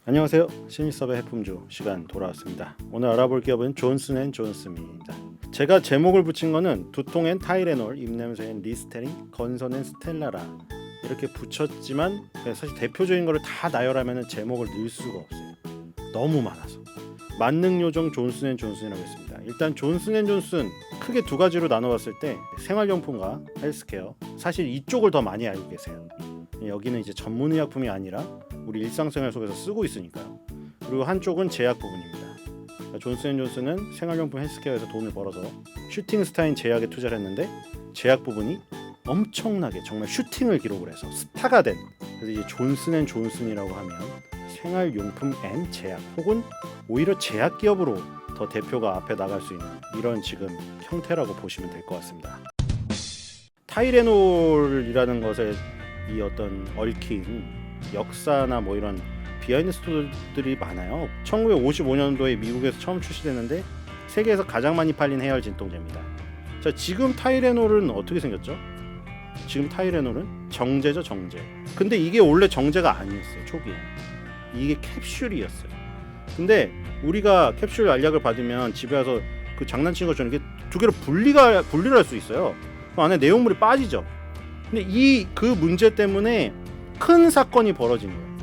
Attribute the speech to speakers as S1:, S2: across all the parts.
S1: 안녕하세요. 신입섭의 해품주 시간 돌아왔습니다. 오늘 알아볼 기업은 존슨앤존슨입니다. 제가 제목을 붙인 거는 두통엔 타이레놀, 입냄새엔 리스테린, 건선엔 스텔라라 이렇게 붙였지만 사실 대표적인 거를 다 나열하면 제목을 넣을 수가 없어요. 너무 많아서. 만능요정 존슨앤존슨이라고 했습니다. 일단 존슨앤존슨 크게 두 가지로 나눠봤을 때 생활용품과 헬스케어, 사실 이쪽을 더 많이 알고 계세요. 여기는 이제 전문의약품이 아니라 우리 일상생활 속에서 쓰고 있으니까요. 그리고 한쪽은 제약 부분입니다. 그러니까 존슨앤존슨은 생활용품 헬스케어에서 돈을 벌어서 슈팅스타인 제약에 투자를 했는데 제약 부분이 엄청나게 정말 슈팅을 기록을 해서 스타가 된, 그래서 이제 존슨앤존슨이라고 하면 생활용품 앤 제약, 혹은 오히려 제약 기업으로 더 대표가 앞에 나갈 수 있는 이런 지금 형태라고 보시면 될 것 같습니다. 타이레놀이라는 것에 이 어떤 얽힌 역사나 뭐 이런 비하인드 스토리들이 많아요. 1955년도에 미국에서 처음 출시됐는데 세계에서 가장 많이 팔린 해열 진통제입니다. 자, 지금 타이레놀은 어떻게 생겼죠? 지금 타이레놀은 정제죠, 정제. 근데 이게 원래 정제가 아니었어요, 초기에. 이게 캡슐이었어요. 근데 우리가 캡슐 알약을 받으면 집에 와서 그 장난치는 것처럼 이게 두 개로 분리를 할 수 있어요. 그 안에 내용물이 빠지죠. 근데 그 문제 때문에 큰 사건이 벌어진 거예요.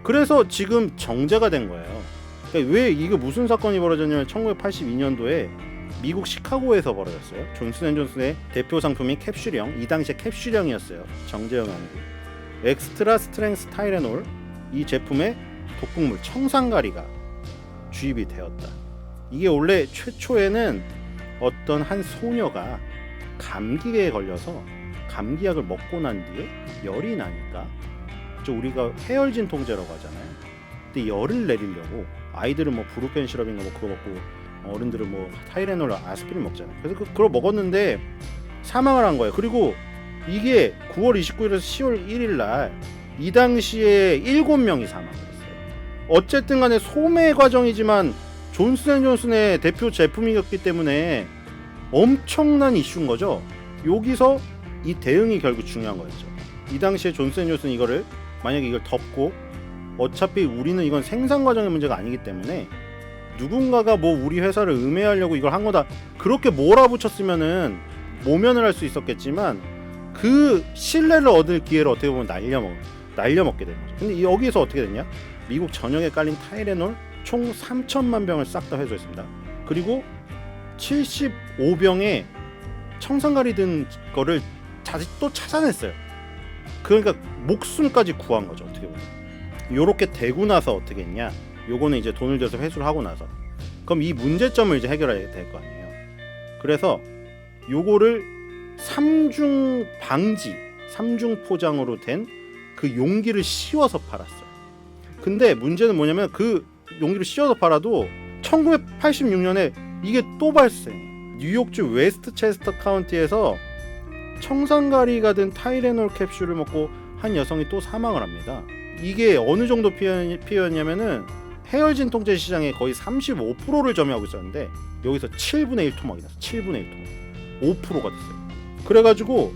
S1: 그래서 지금 정제가 된 거예요. 그러니까 왜 이게 무슨 사건이 벌어졌냐면 1982년도에 미국 시카고에서 벌어졌어요. 존슨앤존슨의 대표 상품이 캡슐형, 이 당시에 캡슐형이었어요. 정제형이 아니고. 엑스트라 스트렝스 타이레놀, 이 제품에 독극물 청산가리가 주입이 되었다. 이게 원래 최초에는 어떤 한 소녀가 감기에 걸려서 감기약을 먹고 난 뒤에 열이 나니까 우리가 해열 진통제라고 하잖아요. 근데 열을 내리려고 아이들은 뭐 브루펜 시럽인가 뭐 그거 먹고 어른들은 뭐 타이레놀, 아스피린 먹잖아요. 그래서 그걸 먹었는데 사망을 한 거예요. 그리고 이게 9월 29일에서 10월 1일 날 이 당시에 7명이 사망을 했어요. 어쨌든 간에 소매 과정이지만 존슨앤존슨의 대표 제품이었기 때문에 엄청난 이슈인 거죠. 여기서 이 대응이 결국 중요한 거였죠. 이 당시에 존슨앤존슨 이거를 만약에 이걸 덮고 어차피 우리는 이건 생산 과정의 문제가 아니기 때문에 누군가가 뭐 우리 회사를 음해하려고 이걸 한 거다 그렇게 몰아붙였으면은 모면을 할 수 있었겠지만 그 신뢰를 얻을 기회를 어떻게 보면 날려먹게 된 거죠. 근데 여기서 어떻게 됐냐? 미국 전역에 깔린 타이레놀 총 3천만 병을 싹 다 회수했습니다. 그리고 75병에 청산가리 든 거를 다시 또 찾아냈어요. 그러니까 목숨까지 구한 거죠. 어떻게 보면. 요렇게 되고 나서 어떻게 했냐? 요거는 이제 돈을 들여서 회수를 하고 나서 그럼 이 문제점을 이제 해결해야 될 거 아니에요. 그래서 요거를 3중 방지, 3중 포장으로 된 그 용기를 씌워서 팔았어요. 근데 문제는 뭐냐면 그 용기를 씌워서 팔아도 1986년에 이게 또 발생해. 뉴욕주 웨스트체스터 카운티에서 청산가리가 든 타이레놀 캡슐을 먹고 한 여성이 또 사망을 합니다. 이게 어느 정도 피해였냐면은 해열 진통제 시장의 거의 35%를 점유하고 있었는데 여기서 7분의 1 토막이 났어요. 7분의 1 토막. 5%가 됐어요. 그래가지고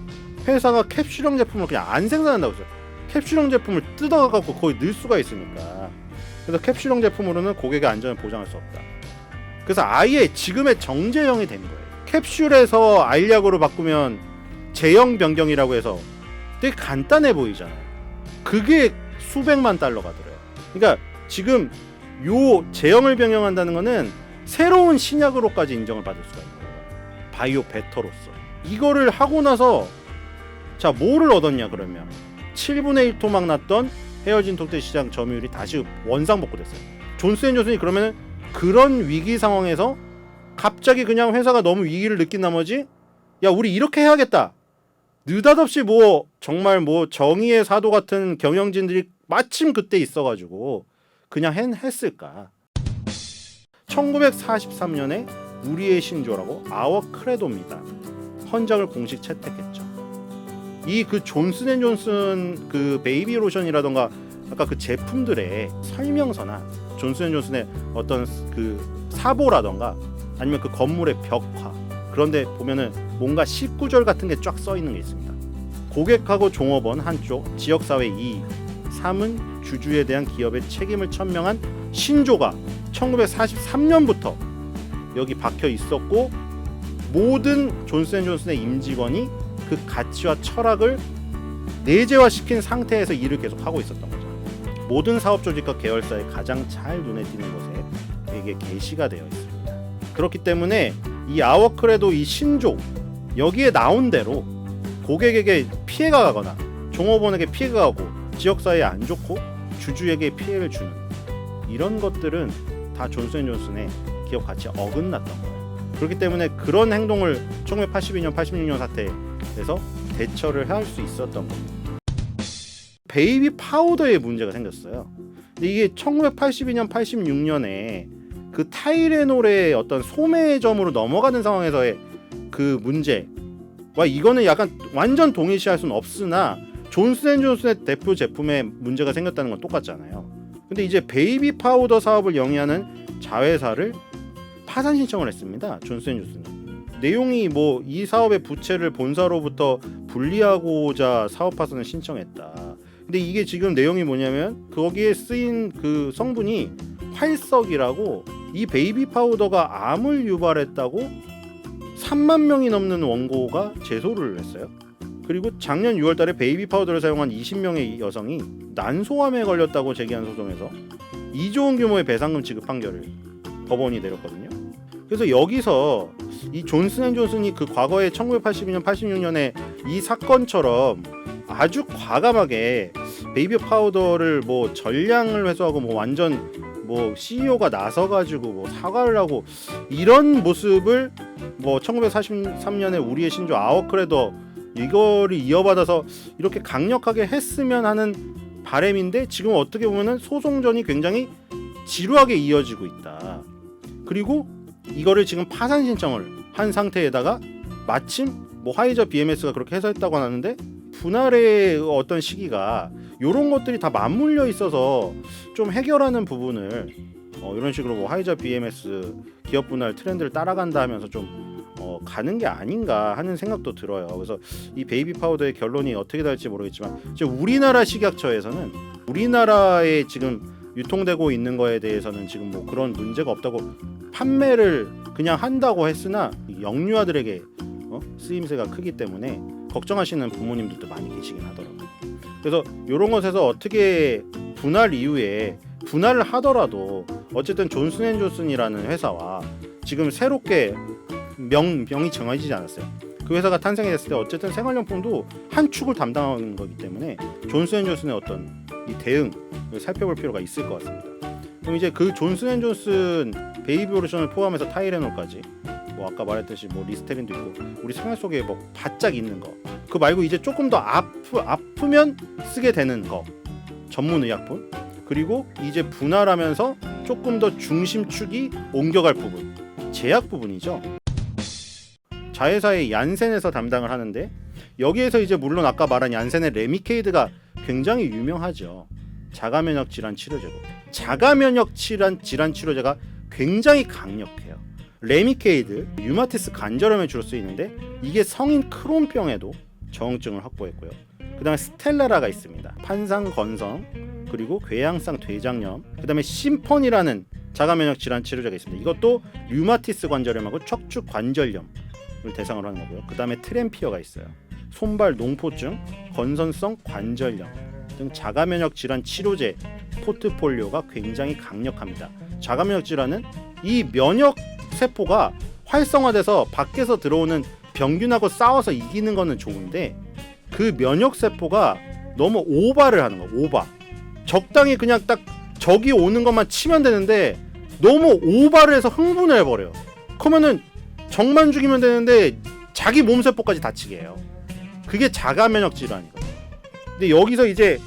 S1: 회사가 캡슐형 제품을 그냥 안 생산한다고 했어요. 캡슐형 제품을 뜯어갖고 거의 넣을 수가 있으니까. 그래서 캡슐형 제품으로는 고객의 안전을 보장할 수 없다. 그래서 아예 지금의 정제형이 된 거예요. 캡슐에서 알약으로 바꾸면 제형 변경이라고 해서 되게 간단해 보이잖아요. 그게 수백만 달러가 들어요. 그러니까 지금 요 제형을 변경한다는 거는 새로운 신약으로까지 인정을 받을 수가 있는 거예요. 바이오 베터로서. 이거를 하고 나서 자 뭐를 얻었냐 그러면 7분의 1 토막 났던 해열 진통제 시장 점유율이 다시 원상복구됐어요. 존슨앤존슨이 그러면 그런 위기 상황에서 갑자기 그냥 회사가 너무 위기를 느낀 나머지 야 우리 이렇게 해야겠다. 느닷없이 뭐 정말 뭐 정의의 사도 같은 경영진들이 마침 그때 있어가지고 그냥 했을까. 1943년에 우리의 신조라고 아워 크레도입니다. 헌장을 공식 채택했죠. 이 그 존슨앤존슨 그 베이비 로션이라던가 아까 그 제품들의 설명서나 존슨앤존슨의 어떤 그 사보라던가 아니면 그 건물의 벽화 그런데 보면은 뭔가 19절 같은 게 쫙 써 있는 게 있습니다. 고객하고 종업원 한쪽, 지역사회 2, 3은 주주에 대한 기업의 책임을 천명한 신조가 1943년부터 여기 박혀 있었고, 모든 존슨앤존슨의 임직원이 그 가치와 철학을 내재화시킨 상태에서 일을 계속 하고 있었던 거죠. 모든 사업 조직과 계열사의 가장 잘 눈에 띄는 곳에 이게 게시가 되어 있습니다. 그렇기 때문에 이 아워크래도 이 신조, 여기에 나온 대로 고객에게 피해가 가거나 종업원에게 피해가 가고 지역사회에 안 좋고 주주에게 피해를 주는 이런 것들은 다 존슨앤존슨의 기업 가치에 어긋났던 거예요. 그렇기 때문에 그런 행동을 1982년, 86년 사태에서 대처를 할 수 있었던 겁니다. 베이비 파우더에 문제가 생겼어요. 근데 이게 1982년, 86년에 그 타이레놀의 어떤 소매점으로 넘어가는 상황에서의 그 문제와 이거는 약간 완전 동일시할 수는 없으나 존슨앤존슨의 대표 제품에 문제가 생겼다는 건 똑같잖아요. 근데 이제 베이비 파우더 사업을 영위하는 자회사를 파산 신청을 했습니다. 존슨앤존슨이. 내용이 뭐 이 사업의 부채를 본사로부터 분리하고자 사업 파산을 신청했다. 근데 이게 지금 내용이 뭐냐면 거기에 쓰인 그 성분이 활석이라고, 이 베이비 파우더가 암을 유발했다고 3만 명이 넘는 원고가 제소를 했어요. 그리고 작년 6월달에 베이비 파우더를 사용한 20명의 여성이 난소암에 걸렸다고 제기한 소송에서 2조 원 규모의 배상금 지급 판결을 법원이 내렸거든요. 그래서 여기서 이 존슨앤존슨이 그 과거에 1982년, 86년에 이 사건처럼 아주 과감하게 베이비 파우더를 뭐 전량을 회수하고 뭐 완전 뭐 CEO가 나서가지고 뭐 사과를 하고 이런 모습을 뭐 1943년에 우리의 신조 아워크래더 이거를 이어받아서 이렇게 강력하게 했으면 하는 바람인데, 지금 어떻게 보면은 소송전이 굉장히 지루하게 이어지고 있다. 그리고 이거를 지금 파산 신청을 한 상태에다가 마침 뭐 화이자 BMS가 그렇게 해서했다고 하는데 분할의 어떤 시기가 이런 것들이 다 맞물려 있어서 좀 해결하는 부분을 이런 식으로 뭐 화이자 BMS 기업 분할 트렌드를 따라간다 하면서 좀 가는 게 아닌가 하는 생각도 들어요. 그래서 이 베이비 파우더의 결론이 어떻게 될지 모르겠지만 우리나라 식약처에서는 우리나라에 지금 유통되고 있는 거에 대해서는 지금 뭐 그런 문제가 없다고 판매를 그냥 한다고 했으나 영유아들에게 쓰임새가 크기 때문에 걱정하시는 부모님들도 많이 계시긴 하더라고요. 그래서 이런 것에서 어떻게 분할 이후에 분할을 하더라도 어쨌든 존슨앤존슨이라는 회사와 지금 새롭게 명이 정해지지 않았어요. 그 회사가 탄생이 됐을 때 어쨌든 생활용품도 한 축을 담당하는 거기 때문에 존슨앤존슨의 어떤 이 대응을 살펴볼 필요가 있을 것 같습니다. 그럼 이제 그 존슨앤존슨 베이비 로션을 포함해서 타이레놀까지 뭐 아까 말했듯이 뭐 리스테린도 있고 우리 생활 속에 뭐 바짝 있는 거, 그 말고 이제 조금 더 아프면 쓰게 되는 거, 전문 의약품, 그리고 이제 분할하면서 조금 더 중심축이 옮겨갈 부분, 제약 부분이죠. 자회사의 얀센에서 담당을 하는데, 여기에서 이제 물론 아까 말한 얀센의 레미케이드가 굉장히 유명하죠. 자가면역 질환 치료제고, 자가면역 질환 치료제가 굉장히 강력해요. 레미케이드, 류마티스 관절염에 주로 쓰이는데 이게 성인 크론병에도 저항증을 확보했고요. 그 다음에 스텔라라가 있습니다. 판상건성, 그리고 궤양성 대장염, 그 다음에 심폰이라는 자가면역 질환 치료제가 있습니다. 이것도 류마티스 관절염하고 척추 관절염을 대상으로 하는 거고요. 그 다음에 트램피어가 있어요. 손발 농포증, 건선성 관절염 등 자가면역 질환 치료제 포트폴리오가 굉장히 강력합니다. 자가면역 질환은 이 면역 세포가 활성화돼서 밖에서 들어오는 병균하고 싸워서 이기는 거는 좋은데, 그 면역 세포가 너무 오바를 하는 거야. 오바. 적당히 그냥 딱 적이 오는 것만 치면 되는데 너무 오바를 해서 흥분을 해버려요. 그러면은 적만 죽이면 되는데 자기 몸 세포까지 다치게 해요. 그게 자가면역 질환이거든요. 근데 여기서 이제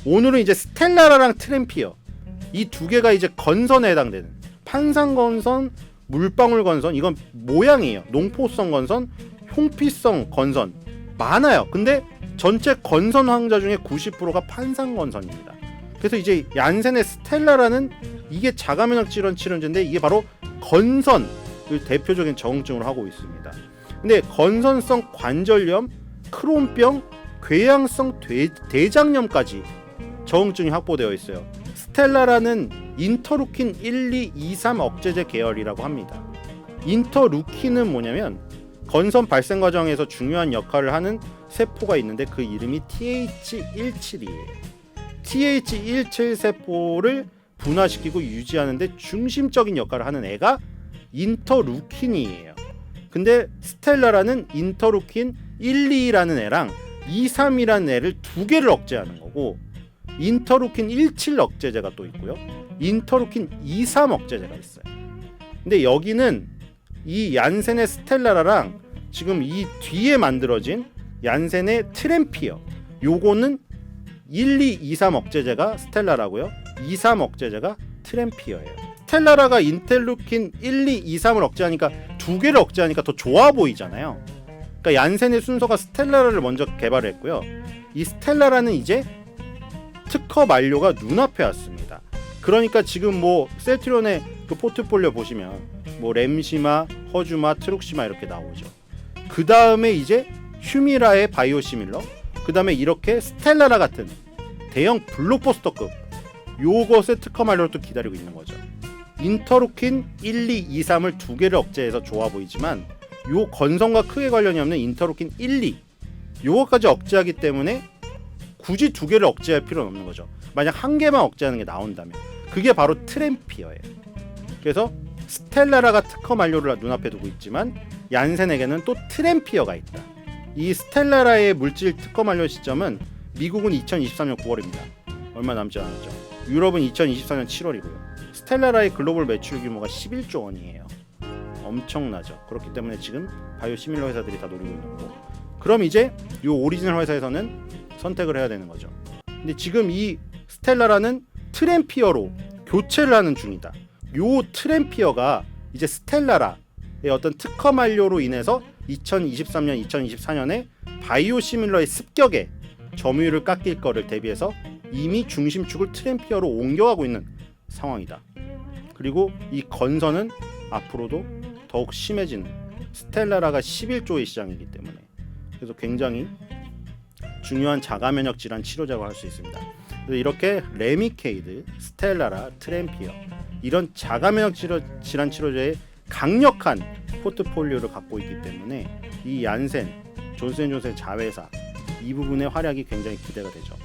S1: 오늘은 이제 스텔라라랑 트램피어 이 두 개가 이제 건선에 해당되는, 판상건선, 물방울건선, 이건 모양이에요. 농포성 건선, 홍피성 건선 많아요. 근데 전체 건선 환자 중에 90%가 판상건선입니다. 그래서 이제 얀센의 스텔라라는 이게 자가면역 질환 치료제인데 이게 바로 건선을 대표적인 저항증으로 하고 있습니다. 근데 건선성 관절염, 크론병, 궤양성 대장염까지 저응증이 확보되어 있어요. 스텔라라는 인터루킨 1, 2, 2, 3 억제제 계열이라고 합니다. 인터루킨은 뭐냐면 건선 발생 과정에서 중요한 역할을 하는 세포가 있는데 그 이름이 TH17이에요. TH17 세포를 분화시키고 유지하는데 중심적인 역할을 하는 애가 인터루킨이에요. 근데 스텔라라는 인터루킨 1, 2라는 애랑 2, 3이라는 애를 두 개를 억제하는 거고, 인터루킨 17 억제제가 또 있고요. 인터루킨 23 억제제가 있어요. 근데 여기는 이 얀센의 스텔라라랑 지금 이 뒤에 만들어진 얀센의 트램피어, 요거는 1, 2, 2, 3 억제제가 스텔라라고요. 2, 3 억제제가 트램피어예요. 스텔라라가 인터루킨 1, 2, 2, 3을 억제하니까 두 개를 억제하니까 더 좋아 보이잖아요. 그러니까 얀센의 순서가 스텔라라를 먼저 개발했고요. 이 스텔라라는 이제 특허 만료가 눈앞에 왔습니다. 그러니까 지금 뭐 셀트리온의 그 포트폴리오 보시면 뭐 램시마, 허주마, 트룩시마 이렇게 나오죠. 그 다음에 이제 휴미라의 바이오시밀러, 그 다음에 이렇게 스텔라라 같은 대형 블록버스터급 요것의 특허 만료를 또 기다리고 있는 거죠. 인터루킨 1, 2, 2, 3을 두 개를 억제해서 좋아 보이지만 요 건성과 크게 관련이 없는 인터루킨 1, 2 요거까지 억제하기 때문에 굳이 두 개를 억제할 필요는 없는 거죠. 만약 한 개만 억제하는 게 나온다면 그게 바로 트램피어예요. 그래서 스텔라라가 특허 만료를 눈앞에 두고 있지만 얀센에게는 또 트램피어가 있다. 이 스텔라라의 물질 특허 만료 시점은 미국은 2023년 9월입니다. 얼마 남지 않았죠. 유럽은 2024년 7월이고요. 스텔라라의 글로벌 매출 규모가 11조 원이에요. 엄청나죠. 그렇기 때문에 지금 바이오시밀러 회사들이 다 노리고 있는 거고, 그럼 이제 이 오리지널 회사에서는 선택을 해야 되는 거죠. 근데 지금 이 스텔라라는 트램피어로 교체를 하는 중이다. 요 트램피어가 이제 스텔라라의 어떤 특허 만료로 인해서 2023년, 2024년에 바이오시밀러의 습격에 점유율을 깎일 거를 대비해서 이미 중심축을 트램피어로 옮겨가고 있는 상황이다. 그리고 이 건선은 앞으로도 더욱 심해지는, 스텔라라가 11조의 시장이기 때문에 그래서 굉장히 중요한 자가면역 질환 치료제라고 할 수 있습니다. 그래서 이렇게 레미케이드, 스텔라라, 트램피어 이런 자가면역 질환 치료제의 강력한 포트폴리오를 갖고 있기 때문에 이 얀센, 존슨앤존슨의 자회사 이 부분의 활약이 굉장히 기대가 되죠.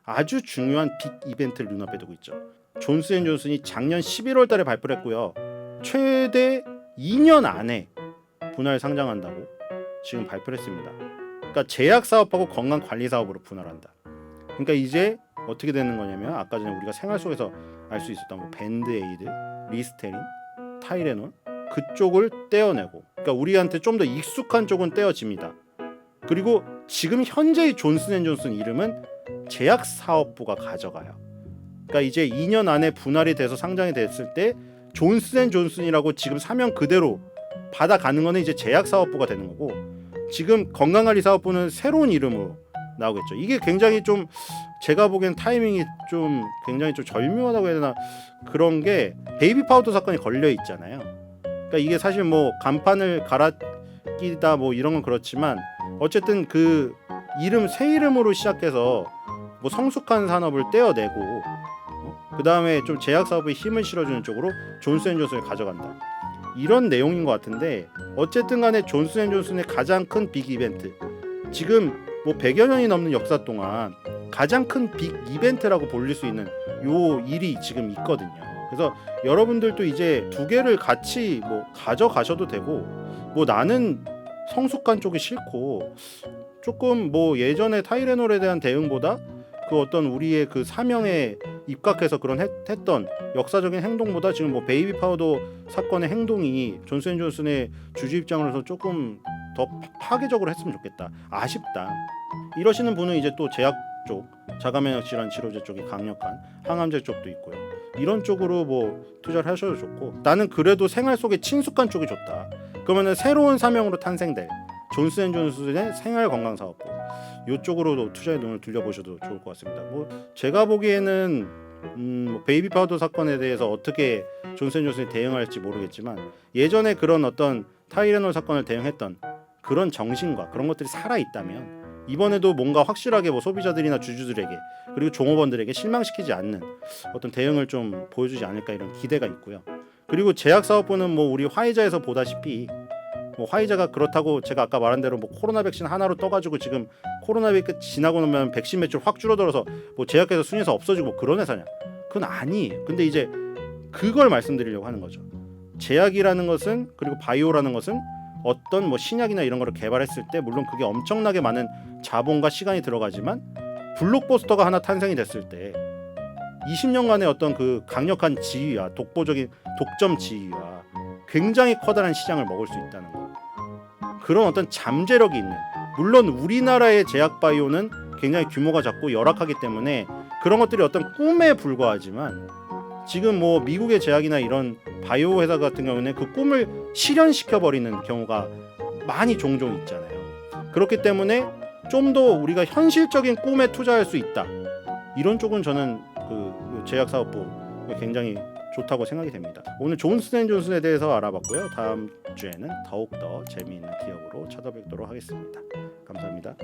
S1: 아주 중요한 빅 이벤트를 눈앞에 두고 있죠. 존슨앤존슨이 작년 11월 달에 발표를 했고요. 최대 2년 안에 분할 상장한다고 지금 발표를 했습니다. 그러니까 제약 사업하고 건강 관리 사업으로 분할한다. 그러니까 이제 어떻게 되는 거냐면 아까 전에 우리가 생활 속에서 알 수 있었던 뭐 밴드에이드, 리스테린, 타이레놀 그쪽을 떼어내고, 그러니까 우리한테 좀 더 익숙한 쪽은 떼어집니다. 그리고 지금 현재의 존슨앤존슨 이름은 제약사업부가 가져가요. 그러니까 이제 2년 안에 분할이 돼서 상장이 됐을 때 존슨앤존슨이라고 지금 사명 그대로 받아가는 거는 이제 제약사업부가 되는 거고, 지금 건강관리사업부는 새로운 이름으로 나오겠죠. 이게 굉장히 좀 제가 보기엔 타이밍이 좀 굉장히 좀 절묘하다고 해야 되나, 그런 게 베이비 파우더 사건이 걸려 있잖아요. 그러니까 이게 사실 뭐 간판을 갈아 끼다 뭐 이런 건 그렇지만 어쨌든 그 이름 새 이름으로 시작해서 뭐 성숙한 산업을 떼어내고 그 다음에 좀 제약 사업에 힘을 실어주는 쪽으로 존슨앤존슨을 가져간다. 이런 내용인 것 같은데 어쨌든 간에 존슨앤존슨의 가장 큰 빅 이벤트, 지금 뭐 100여 년이 넘는 역사 동안 가장 큰 빅 이벤트라고 불릴 수 있는 요 일이 지금 있거든요. 그래서 여러분들도 이제 두 개를 같이 뭐 가져가셔도 되고, 뭐 나는 성숙한 쪽이 싫고 조금 뭐 예전에 타이레놀에 대한 대응보다 그 어떤 우리의 그 사명에 입각해서 그런 했던 역사적인 행동보다 지금 뭐 베이비 파우더 사건의 행동이 존슨앤존슨의 주주 입장으로서 조금 더 파괴적으로 했으면 좋겠다, 아쉽다, 이러시는 분은 이제 또 제약 쪽, 자가면역 질환 치료제 쪽이 강력한 항암제 쪽도 있고요. 이런 쪽으로 뭐 투자를 하셔도 좋고, 나는 그래도 생활 속에 친숙한 쪽이 좋다, 그러면은 새로운 사명으로 탄생될 존슨앤존슨의 생활건강사업부 이쪽으로도 투자의 눈을 돌려보셔도 좋을 것 같습니다. 뭐 제가 보기에는 뭐 베이비 파우더 사건에 대해서 어떻게 존슨앤존슨이 대응할지 모르겠지만 예전에 그런 어떤 타이레놀 사건을 대응했던 그런 정신과 그런 것들이 살아있다면 이번에도 뭔가 확실하게 뭐 소비자들이나 주주들에게 그리고 종업원들에게 실망시키지 않는 어떤 대응을 좀 보여주지 않을까 이런 기대가 있고요. 그리고 제약사업부는 뭐 우리 화이자에서 보다시피 뭐 화이자가 그렇다고 제가 아까 말한 대로 뭐 코로나 백신 하나로 떠가지고 지금 코로나 백신 지나고 나면 백신 매출 확 줄어들어서 뭐 제약회사 순위에서 없어지고 뭐 그런 회사냐? 그건 아니에요. 근데 이제 그걸 말씀드리려고 하는 거죠. 제약이라는 것은 그리고 바이오라는 것은 어떤 뭐 신약이나 이런 거를 개발했을 때 물론 그게 엄청나게 많은 자본과 시간이 들어가지만 블록버스터가 하나 탄생이 됐을 때 20년간의 어떤 그 강력한 지위와 독보적인 독점 지위와 굉장히 커다란 시장을 먹을 수 있다는 거. 그런 어떤 잠재력이 있는 물론 우리나라의 제약 바이오는 굉장히 규모가 작고 열악하기 때문에 그런 것들이 어떤 꿈에 불과하지만 지금 뭐 미국의 제약이나 이런 바이오 회사 같은 경우는 그 꿈을 실현시켜 버리는 경우가 많이 종종 있잖아요. 그렇기 때문에 좀 더 우리가 현실적인 꿈에 투자할 수 있다. 이런 쪽은 저는 그 제약 사업부 굉장히 좋다고 생각이 됩니다. 오늘 존슨앤존슨에 대해서 알아봤고요. 다음 주에는 더욱 더 재미있는 기업으로 찾아뵙도록 하겠습니다. 감사합니다.